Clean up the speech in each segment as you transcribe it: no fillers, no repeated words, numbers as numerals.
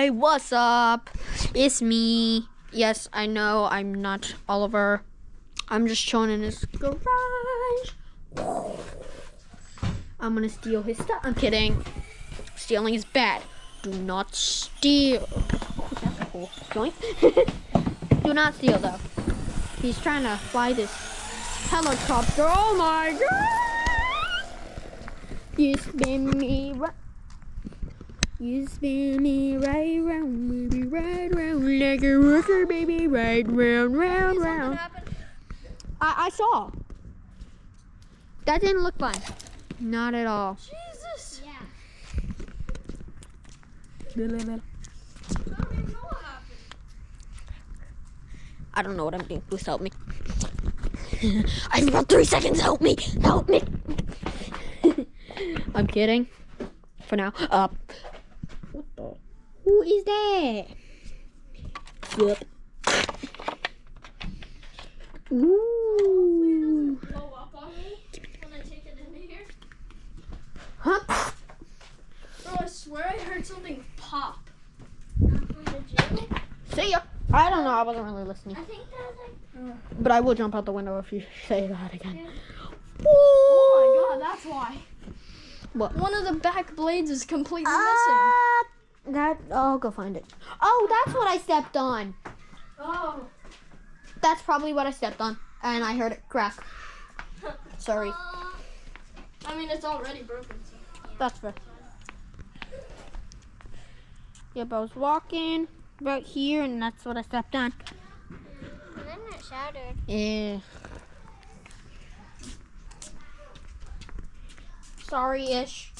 Hey, what's up? It's me. Yes, I know I'm not Oliver. I'm just chilling in his garage. I'm gonna steal his stuff. I'm kidding. Stealing is bad. Do not steal. That's cool. Joint. Do not steal though. He's trying to fly this helicopter. Oh my god! You spin me right. You spin me right round, baby, right round like a rocker, baby, right round, round, round. I saw. That didn't look fun. Not at all. Jesus! Yeah. I don't know what I'm doing. Please help me. I have about 3 seconds. Help me. Help me. I'm kidding. For now. What the? Who is that? Yep. Ooh. Blow up on me when I take it into here. Huh? Bro, I swear I heard something pop. See ya. I don't know. I wasn't really listening. I think that was like. But I will jump out the window if you say that again. Yeah. Oh my god, that's why. What? One of the back blades is completely missing. I'll go find it. Oh, that's what I stepped on. Oh. That's probably what I stepped on. And I heard it crack. Sorry. I mean, it's already broken. So. That's fair. Yep, I was walking about here and that's what I stepped on. And then it shattered. Yeah. Sorry-ish.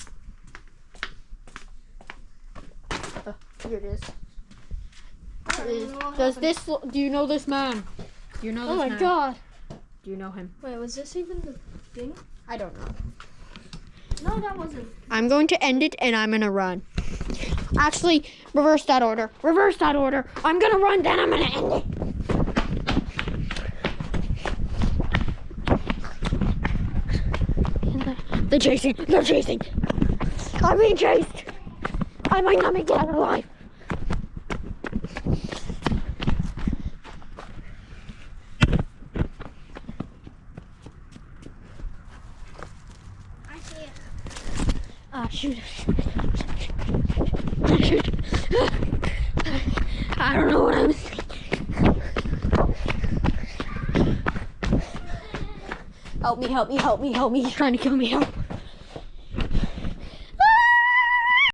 Here it is. Do you know this man? Do you know this man? Oh my god. Do you know him? Wait, was this even the thing? I don't know. No, that wasn't. I'm going to end it and I'm going to run. Actually, reverse that order. Reverse that order. I'm going to run, then I'm going to end it. They're chasing. They're chasing. I'm being chased. I might not make it out alive. I see it. Ah, shoot. Shoot. I don't know what I'm saying. Help me, help me, help me, help me. He's trying to kill me. Help.